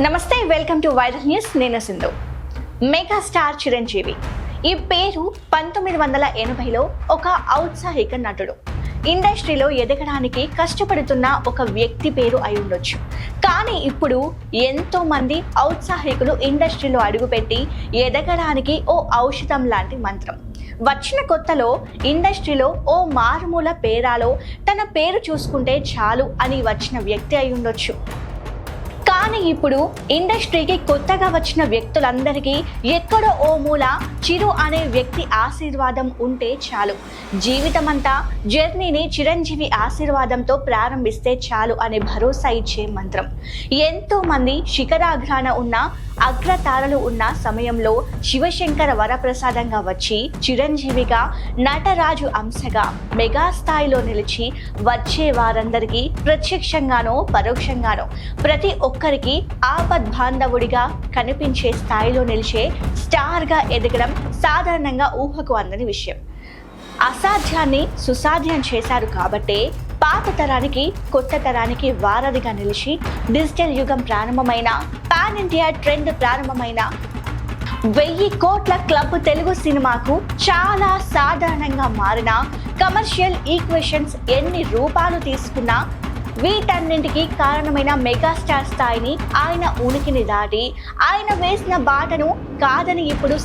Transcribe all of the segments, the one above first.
నమస్తే, welcome to viral news. నేను Sindhu. Megastar Chiranjeevi ఈ పేరు 1980లో ఒక ఔత్సాహిక నటుడు. ఇండస్ట్రీలో ఎదగడానికి కష్టపడుతున్న ఒక వ్యక్తి పేరు అయి ఉండొచ్చు. కానీ ఇప్పుడు ఎంతో మంది ఔత్సాహికులు ఇండస్ట్రీలో అడుగుపెట్టి ఎదగడానికి ఓ ఔషధం లాంటి మంత్రం. వచ్చిన కొత్తలో ఇండస్ట్రీలో ఓ మారుమూల పేరాలో తన పేరు చూసుకుంటే చాలు అని వచ్చిన వ్యక్తి అయి ఉండొచ్చు. కానీ ఇప్పుడు ఇండస్ట్రీకి కొత్తగా వచ్చిన వ్యక్తులందరికీ ఎక్కడో ఓ మూల చిరు అనే వ్యక్తి ఆశీర్వాదం ఉంటే చాలు. జీవితమంతా జర్నీని చిరంజీవి ఆశీర్వాదంతో ప్రారంభిస్తే చాలు అనే భరోసా ఇచ్చే మంత్రం. ఎంతో మంది శిఖరాగ్రాన ఉన్న అగ్రతారలు ఉన్న సమయంలో శివశంకర వరప్రసాదంగా వచ్చి చిరంజీవిగా నటరాజు అంశగా మెగాస్థాయిలో నిలిచి వచ్చే వారందరికీ ప్రత్యక్షంగానో పరోక్షంగానో ప్రతి ఒక్కరికి ఆపద్ బాంధవుడిగా కనిపించే స్థాయిలో నిలిచే స్టార్గా ఎదగడం సాధారణంగా ఊహకు అందని విషయం. అసాధ్యాన్ని సుసాధ్యం చేశారు కాబట్టే పాత తరానికి కొత్త తరానికి వారధిగా నిలిచి డిజిటల్ యుగం ప్రారంభమైన, పాన్ ఇండియా ట్రెండ్ ప్రారంభమైన 1000 కోట్ల క్లబ్ తెలుగు సినిమాకు చాలా సాధారణంగా మారిన కమర్షియల్ ఈక్వేషన్స్ ఎన్ని రూపాలు తీసుకున్నా వీటన్నింటికి కారణమైన మెగాస్టార్ స్థాయిని, ఆయన ఉనికిని దాటి ఆయన వేసిన బాటను కాదని ఇప్పుడు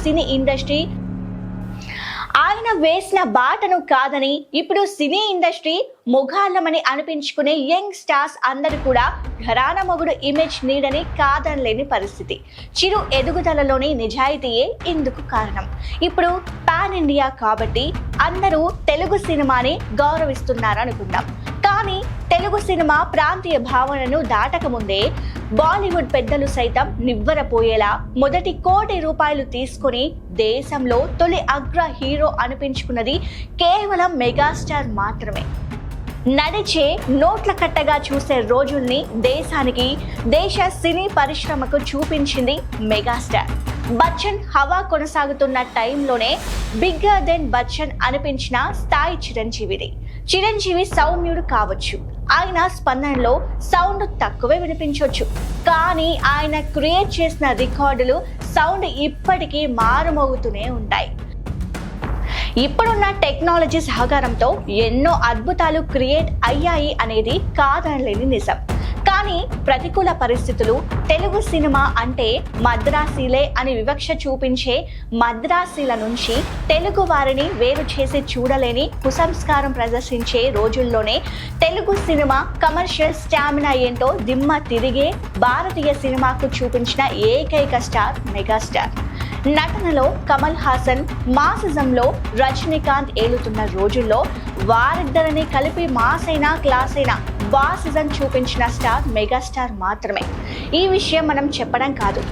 సినీ ఇండస్ట్రీ ముఖాలమని అనిపించుకునే యంగ్ స్టార్స్ అందరూ కూడా ఘరానా మొగుడు ఇమేజ్ నీడని కాదనలేని పరిస్థితి. చిరు ఎదుగుదలలోని నిజాయితీయే ఇందుకు కారణం. ఇప్పుడు పాన్ ఇండియా కాబట్టి అందరూ తెలుగు సినిమాని గౌరవిస్తున్నారనుకుందాం. కానీ తెలుగు సినిమా ప్రాంతీయ భావనను దాటకముందే బాలీవుడ్ పెద్దలు సైతం నివ్వరపోయేలా మొదటి ₹1 కోటి తీసుకుని దేశంలో తొలి అగ్ర హీరో అనిపించుకున్నది కేవలం మెగాస్టార్ మాత్రమే. నడిచే నోట్ల కట్టగా చూసే రోజుల్ని దేశానికి, దేశ సినీ పరిశ్రమకు చూపించింది మెగాస్టార్. బచ్చన్ హవా కొనసాగుతున్న టైంలోనే బిగ్గర్ దెన్ బచ్చన్ అనిపించిన స్థాయి చిరంజీవిది. చిరంజీవి సౌమ్యుడు కావచ్చు, ఆయన స్పందనలో సౌండ్ తక్కువే వినిపించవచ్చు, కానీ ఆయన క్రియేట్ చేసిన రికార్డులు సౌండ్ ఇప్పటికీ మారుమోగుతూనే ఉంటాయి. ఇప్పుడున్న టెక్నాలజీ సహకారంతో ఎన్నో అద్భుతాలు క్రియేట్ అయ్యాయి అనేది కాదనలేని నిజం. కానీ ప్రతికూల పరిస్థితులు తెలుగు సినిమా అంటే మద్రాసీలే అని వివక్ష చూపించే మద్రాసీల నుంచి తెలుగు వారిని వేరు చేసి చూడలేని కుసంస్కారం ప్రదర్శించే రోజుల్లోనే తెలుగు సినిమా కమర్షియల్ స్టామినా ఏంటో దిమ్మ తిరిగే భారతీయ సినిమాకు చూపించిన ఏకైక స్టార్ మెగాస్టార్. నటనలో కమల్ హాసన్, మాసిజంలో రజనీకాంత్ ఏలుతున్న రోజుల్లో వారిద్దరిని కలిపి మాస్ అయినా క్లాస్ అయినా బాసిజం చూపించిన స్టార్ మెగాస్టార్ మాత్రమే. ఈ విషయం మనం చెప్పడం కాదు,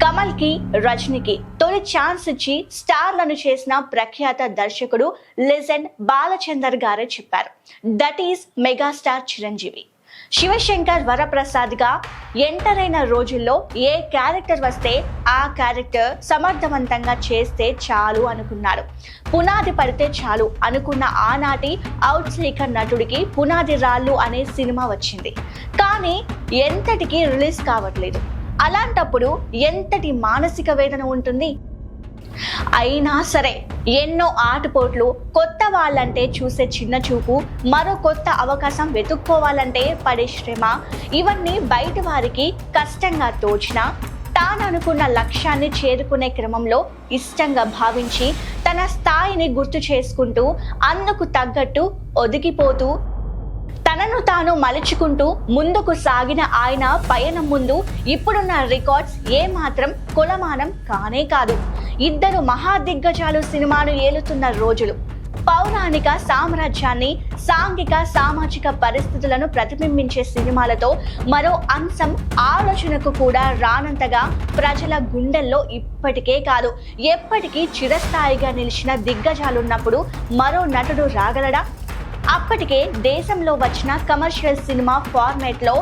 కమల్కి, రజనీకి తొలి ఛాన్స్ ఇచ్చి స్టార్లను చేసిన ప్రఖ్యాత దర్శకుడు లెజెండ్ బాలచందర్ గారే చెప్పారు. That is megastar Chiranjeevi. Sivasankar వరప్రసాద్గా ఎంటర్ అయిన రోజుల్లో ఏ క్యారెక్టర్ వస్తే ఆ క్యారెక్టర్ సమర్థవంతంగా చేస్తే చాలు అనుకున్నాడు. పునాది పడితే చాలు అనుకున్న ఆనాటి ఔత్సాహిక నటుడికి పునాది రాళ్ళు అనే సినిమా వచ్చింది. కానీ ఎంతటికి రిలీజ్ కావట్లేదు. అలాంటప్పుడు ఎంతటి మానసిక వేదన ఉంటుంది. అయినా సరే ఎన్నో ఆటుపోట్లు, కొత్త వాళ్ళంటే చూసే చిన్న చూపు, మరో కొత్త అవకాశం వెతుక్కోవాలంటే పడే శ్రమ, ఇవన్నీ బయట వారికి కష్టంగా తోచినా తాను అనుకున్న లక్ష్యాన్ని చేరుకునే క్రమంలో ఇష్టంగా భావించి తన స్థాయిని గుర్తు చేసుకుంటూ అందుకు తగ్గట్టు ఒదిగిపోతూ తనను తాను మలుచుకుంటూ ముందుకు సాగిన ఆయన పయనం ముందు ఇప్పుడున్న రికార్డ్స్ ఏమాత్రం కొలమానం కానే కాదు. ఇద్దరు మహాదిగ్గజాలు సినిమాను ఏలుతున్న రోజులు. పౌరాణిక సామ్రాజ్యాన్ని, సాంఘిక సామాజిక పరిస్థితులను ప్రతిబింబించే సినిమాలతో మరో అంశం ఆలోచనకు కూడా రానంతగా ప్రజల గుండెల్లో ఇప్పటికే కాదు ఎప్పటికీ చిరస్థాయిగా నిలిచిన దిగ్గజాలున్నప్పుడు మరో నటుడు రాగలడా? అప్పటికే దేశంలో వచ్చిన కమర్షియల్ సినిమా ఫార్మాట్లో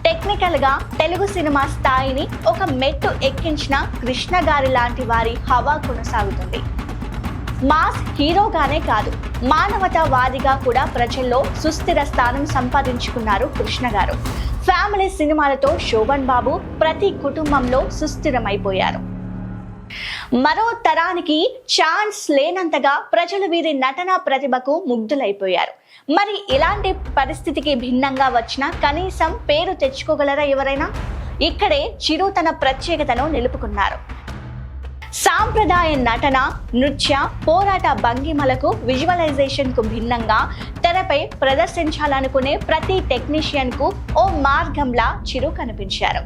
టెక్నికల్గా తెలుగు సినిమా స్థాయిని ఒక మెట్టు ఎక్కించిన కృష్ణ గారి లాంటి వారి హవా కొనసాగుతుంది. మాస్ హీరోగానే కాదు, మానవతావాదిగా కూడా ప్రజల్లో సుస్థిర స్థానం సంపాదించుకున్నారు కృష్ణ గారు. ఫ్యామిలీ సినిమాలతో శోభన్ బాబు ప్రతి కుటుంబంలో సుస్థిరమైపోయారు. మరో తరానికి ఛాన్స్ లేనంతగా ప్రజలు వీరి నటనా ప్రతిభకు ముగ్ధులైపోయారు. మరి ఇలాంటి పరిస్థితికి భిన్నంగా వచ్చిన కనీసం పేరు తెచ్చుకోగలరా ఎవరైనా? ఇక్కడే చిరు తన ప్రత్యేకతను నిలుపుకున్నారు. సాంప్రదాయ నటన, నృత్య, పోరాట భంగిమలకు విజువలైజేషన్ కు భిన్నంగా తెరపై ప్రదర్శించాలనుకునే ప్రతి టెక్నీషియన్ కు ఓ మార్గంలా చిరు కనిపించారు.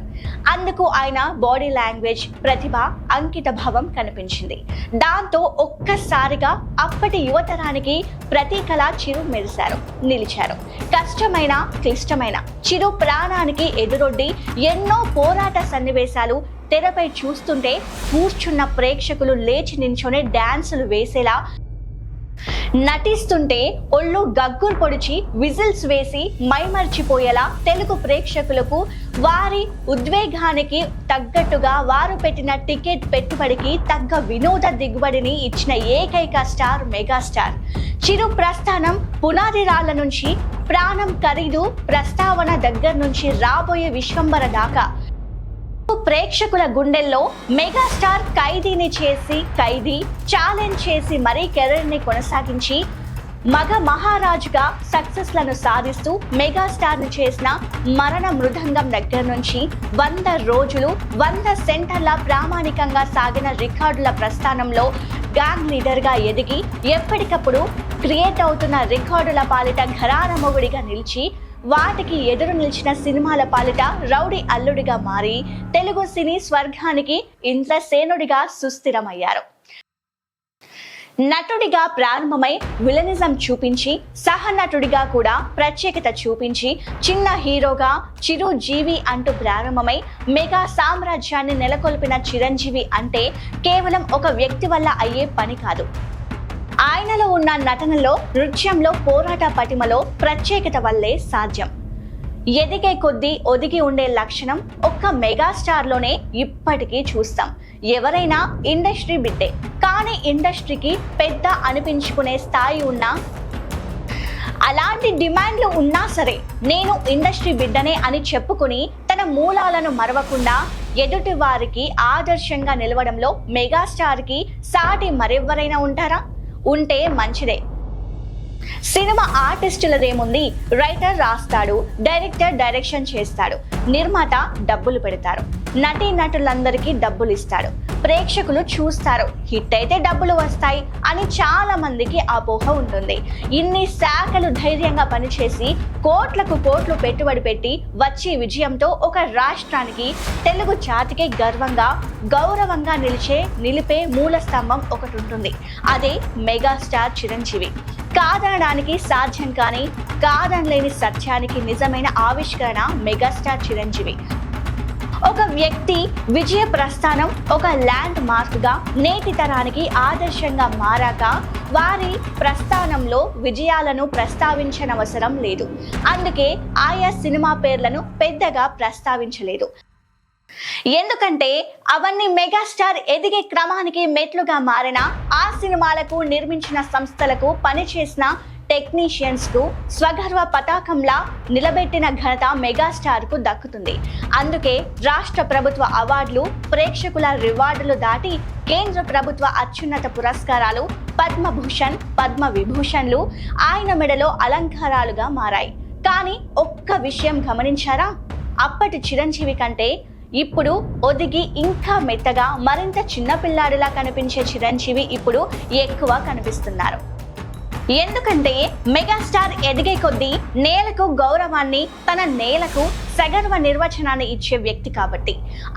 అందుకు ఆయన బాడీ లాంగ్వేజ్, ప్రతిభ, అంకిత భావం కనిపించింది. దాంతో ఒక్కసారిగా అప్పటి యువతరానికి ప్రతీకలా చిరు నిలిచారు. కష్టమైన, క్లిష్టమైన చిరు ప్రాణానికి ఎదురొడ్డి ఎన్నో పోరాట సన్నివేశాలు తెరపై చూస్తుంటే కూర్చున్న ప్రేక్షకులు లేచి నించొని డాన్సులు వేసేలా, నటిస్తుంటే ఒళ్ళు గగ్గురు పొడిచి విజిల్స్ వేసి మైమర్చిపోయేలా తెలుగు ప్రేక్షకులకు వారి ఉద్వేగానికి తగ్గట్టుగా వారు పెట్టిన టికెట్ పెట్టుబడికి తగ్గ వినోద దిగుబడిని ఇచ్చిన ఏకైక స్టార్ మెగాస్టార్ చిరు. ప్రస్థానం పునాది రాళ్ల నుంచి ప్రాణం ఖరీదు ప్రస్తావన దగ్గర నుంచి రాబోయే విశ్వంబర దాకా ప్రేక్షకుల గుండెల్లో మెగాస్టార్ ఖైదీని చేసి ఛాలెంజ్ చేసి మరీ కెరీర్ ని కొనసాగించి మగ మహారాజుగా సక్సెస్ లను సాధిస్తూ మెగాస్టార్ ని చేసిన మరణ మృదంగం దగ్గర నుంచి 100 రోజులు 100 సెంటర్ల ప్రామాణికంగా సాగిన రికార్డుల ప్రస్థానంలో గ్యాంగ్ లీడర్ గా ఎదిగి ఎప్పటికప్పుడు క్రియేట్ అవుతున్న రికార్డుల పాలిట ఘరాన మొగుడిగా నిలిచి వాటికి ఎదురు నిలిచిన సినిమాల పాలిట రౌడీ అల్లుడిగా మారి తెలుగు సినీ స్వర్గానికి ఇంద్రసేనుడిగా సుస్థిరమయ్యారు. నటుడిగా ప్రారంభమై విలనిజం చూపించి సహనటుడిగా కూడా ప్రత్యేకత చూపించి చిన్న హీరోగా చిరు జీవి అంటూ ప్రారంభమై మెగా సామ్రాజ్యాన్ని నెలకొల్పిన చిరంజీవి అంటే కేవలం ఒక వ్యక్తి వల్ల అయ్యే పని కాదు. ఆయనలో ఉన్న నటనలో, నృత్యంలో, పోరాట పటిమలో ప్రత్యేకత వల్లే సాధ్యం. ఎదిగే కొద్దీ ఒదిగి ఉండే లక్షణం ఒక్క మెగాస్టార్ లోనే ఇప్పటికీ చూస్తాం. ఎవరైనా ఇండస్ట్రీ బిడ్డే, కానీ ఇండస్ట్రీకి పెద్ద అనిపించుకునే స్థాయి ఉన్నా, అలాంటి డిమాండ్లు ఉన్నా సరే నేను ఇండస్ట్రీ బిడ్డనే అని చెప్పుకుని తన మూలాలను మరవకుండా ఎదుటి వారికి ఆదర్శంగా నిలవడంలో మెగాస్టార్ కి సాటి మరెవరైనా ఉంటారా? ఉంటే మంచిదే. సినిమా ఆర్టిస్టులదేముంది, రైటర్ రాస్తాడు, డైరెక్టర్ డైరెక్షన్ చేస్తాడు, నిర్మాత డబ్బులు పెడతారు, నటీ నటులందరికీ డబ్బులు ఇస్తాడు, ప్రేక్షకులు చూస్తారు, హిట్ అయితే డబ్బులు వస్తాయి అని చాలా మందికి అపోహ ఉంటుంది. ఇన్ని శాఖలు ధైర్యంగా పనిచేసి కోట్లకు కోట్లు పెట్టుబడి పెట్టి వచ్చే విజయంతో ఒక రాష్ట్రానికి, తెలుగు జాతికి గర్వంగా, గౌరవంగా నిలిపే మూల స్తంభం ఒకటి ఉంటుంది. అదే మెగాస్టార్ చిరంజీవి. కాదనడానికి సాధ్యం కానీ కాదనలేని సత్యానికి నిజమైన ఆవిష్కరణ మెగాస్టార్ చిరంజీవి. ఒక వ్యక్తి విజయ ప్రస్థానం ఒక ల్యాండ్ మార్క్ గా నేటి తరానికి ఆదర్శంగా మారాక వారి ప్రస్థానంలో విజయాలను ప్రస్తావించనవసరం లేదు. అందుకే ఆయా సినిమా పేర్లను పెద్దగా ప్రస్తావించలేదు. ఎందుకంటే అవన్నీ మెగాస్టార్ ఎదిగే క్రమానికి మెట్లుగా మారిన ఆ సినిమాలకు నిర్మించిన సంస్థలకు పనిచేసిన టెక్నీషియన్స్ కు స్వగర్వ పతాకంలా నిలబెట్టిన ఘనత మెగాస్టార్ కు దక్కుతుంది. అందుకే రాష్ట్ర ప్రభుత్వ అవార్డులు, ప్రేక్షకుల రివార్డులు దాటి కేంద్ర ప్రభుత్వ అత్యున్నత పురస్కారాలు పద్మభూషణ్, పద్మ విభూషణ్లు ఆయన మెడలో అలంకారాలుగా మారాయి. కానీ ఒక్క విషయం గమనించారా? అప్పటి చిరంజీవి కంటే ఇప్పుడు ఒదిగి ఇంకా మెత్తగా మరింత చిన్నపిల్లాడిలా కనిపించే చిరంజీవి ఇప్పుడు ఎక్కువ కనిపిస్తున్నారు. ఎందుకంటే మెగాస్టార్ ఎదిగే కొద్దీ నేలకు గౌరవాన్ని, తన నేలకు సగర్వ నిర్వచనాన్ని ఇచ్చే వ్యక్తి కాబట్టి.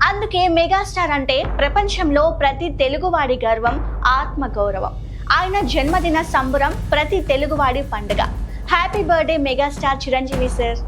అందుకే మెగాస్టార్ అంటే ప్రపంచంలో ప్రతి తెలుగువాడి గర్వం, ఆత్మ గౌరవం. ఆయన జన్మదిన సంబరం ప్రతి తెలుగువాడి పండుగ. Happy birthday megastar Chiranjeevi sir.